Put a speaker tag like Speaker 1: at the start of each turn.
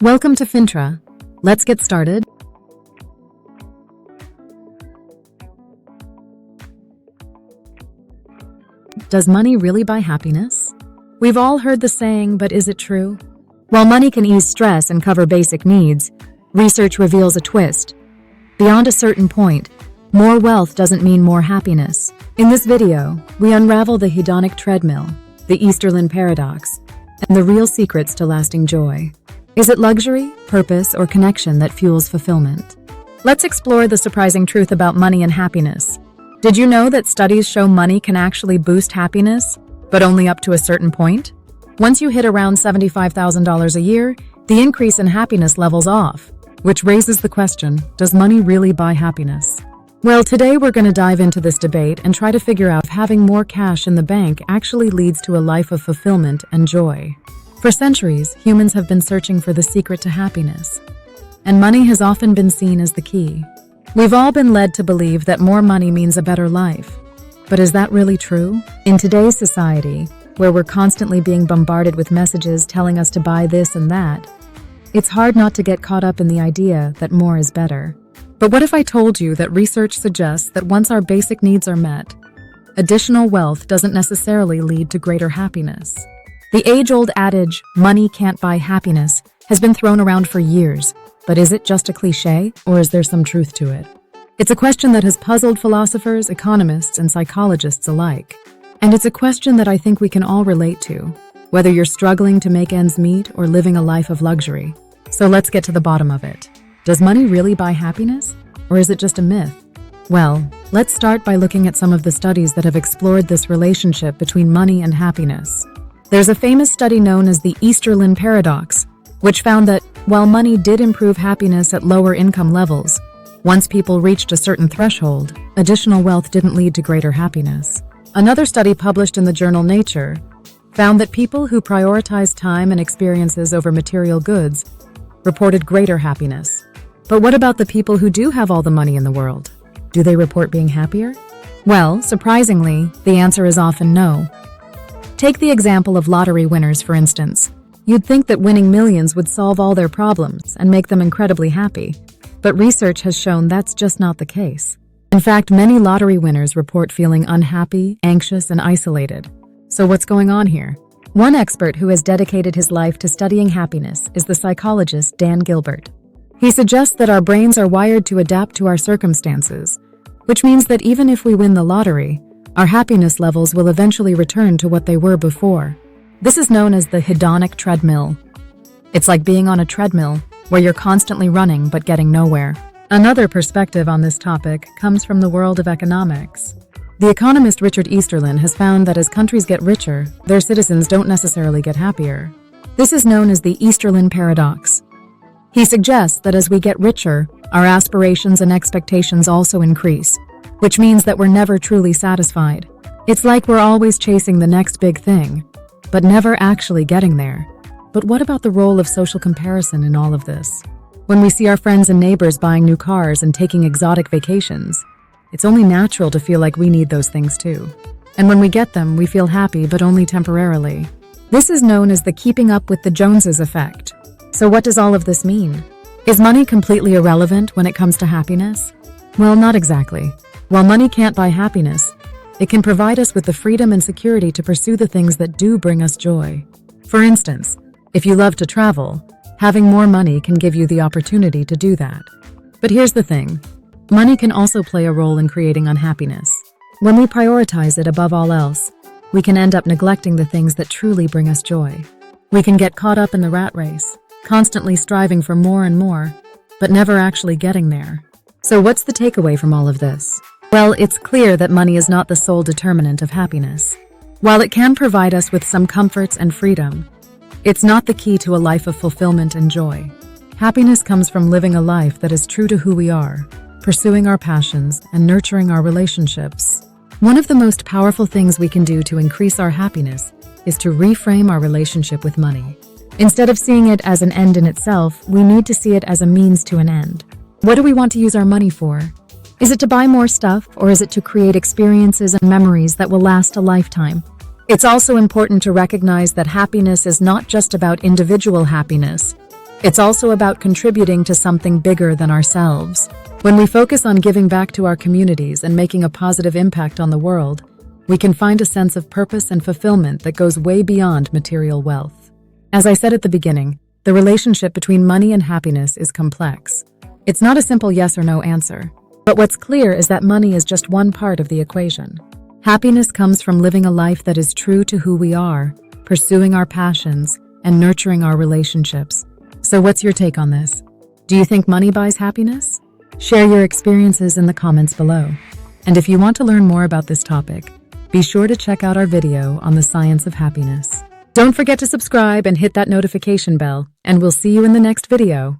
Speaker 1: Welcome to Fintra. Let's get started. Does money really buy happiness? We've all heard the saying, but is it true? While money can ease stress and cover basic needs, research reveals a twist. Beyond a certain point, more wealth doesn't mean more happiness. In this video, we unravel the hedonic treadmill, the Easterlin paradox, and the real secrets to lasting joy. Is it luxury, purpose, or connection that fuels fulfillment? Let's explore the surprising truth about money and happiness. Did you know that studies show money can actually boost happiness, but only up to a certain point? Once you hit around $75,000 a year, the increase in happiness levels off, which raises the question, does money really buy happiness? Well, today we're going to dive into this debate and try to figure out if having more cash in the bank actually leads to a life of fulfillment and joy. For centuries, humans have been searching for the secret to happiness, and money has often been seen as the key. We've all been led to believe that more money means a better life. But is that really true? In today's society, where we're constantly being bombarded with messages telling us to buy this and that, it's hard not to get caught up in the idea that more is better. But what if I told you that research suggests that once our basic needs are met, additional wealth doesn't necessarily lead to greater happiness? The age-old adage, money can't buy happiness, has been thrown around for years, but is it just a cliche, or is there some truth to it? It's a question that has puzzled philosophers, economists, and psychologists alike. And it's a question that I think we can all relate to, whether you're struggling to make ends meet or living a life of luxury. So let's get to the bottom of it. Does money really buy happiness, or is it just a myth? Well, let's start by looking at some of the studies that have explored this relationship between money and happiness. There's a famous study known as the Easterlin paradox, which found that while money did improve happiness at lower income levels, once people reached a certain threshold, additional wealth didn't lead to greater happiness. Another study published in the journal Nature found that people who prioritized time and experiences over material goods reported greater happiness. But what about the people who do have all the money in the world? Do they report being happier? Well, surprisingly, the answer is often no. Take the example of lottery winners, for instance. You'd think that winning millions would solve all their problems and make them incredibly happy. But research has shown that's just not the case. In fact, many lottery winners report feeling unhappy, anxious, and isolated. So what's going on here? One expert who has dedicated his life to studying happiness is the psychologist Dan Gilbert. He suggests that our brains are wired to adapt to our circumstances, which means that even if we win the lottery, our happiness levels will eventually return to what they were before. This is known as the hedonic treadmill. It's like being on a treadmill, where you're constantly running but getting nowhere. Another perspective on this topic comes from the world of economics. The economist Richard Easterlin has found that as countries get richer, their citizens don't necessarily get happier. This is known as the Easterlin paradox. He suggests that as we get richer, our aspirations and expectations also increase, which means that we're never truly satisfied. It's like we're always chasing the next big thing, but never actually getting there. But what about the role of social comparison in all of this? When we see our friends and neighbors buying new cars and taking exotic vacations, it's only natural to feel like we need those things too. And when we get them, we feel happy, but only temporarily. This is known as the keeping up with the Joneses effect. So what does all of this mean? Is money completely irrelevant when it comes to happiness? Well, not exactly. While money can't buy happiness, it can provide us with the freedom and security to pursue the things that do bring us joy. For instance, if you love to travel, having more money can give you the opportunity to do that. But here's the thing. Money can also play a role in creating unhappiness. When we prioritize it above all else, we can end up neglecting the things that truly bring us joy. We can get caught up in the rat race, constantly striving for more and more, but never actually getting there. So what's the takeaway from all of this? Well, it's clear that money is not the sole determinant of happiness. While it can provide us with some comforts and freedom, it's not the key to a life of fulfillment and joy. Happiness comes from living a life that is true to who we are, pursuing our passions, and nurturing our relationships. One of the most powerful things we can do to increase our happiness is to reframe our relationship with money. Instead of seeing it as an end in itself, we need to see it as a means to an end. What do we want to use our money for? Is it to buy more stuff, or is it to create experiences and memories that will last a lifetime? It's also important to recognize that happiness is not just about individual happiness. It's also about contributing to something bigger than ourselves. When we focus on giving back to our communities and making a positive impact on the world, we can find a sense of purpose and fulfillment that goes way beyond material wealth. As I said at the beginning, the relationship between money and happiness is complex. It's not a simple yes or no answer. But what's clear is that money is just one part of the equation. Happiness comes from living a life that is true to who we are, pursuing our passions, and nurturing our relationships. So what's your take on this? Do you think money buys happiness? Share your experiences in the comments below. And if you want to learn more about this topic, be sure to check out our video on the science of happiness. Don't forget to subscribe and hit that notification bell, and we'll see you in the next video.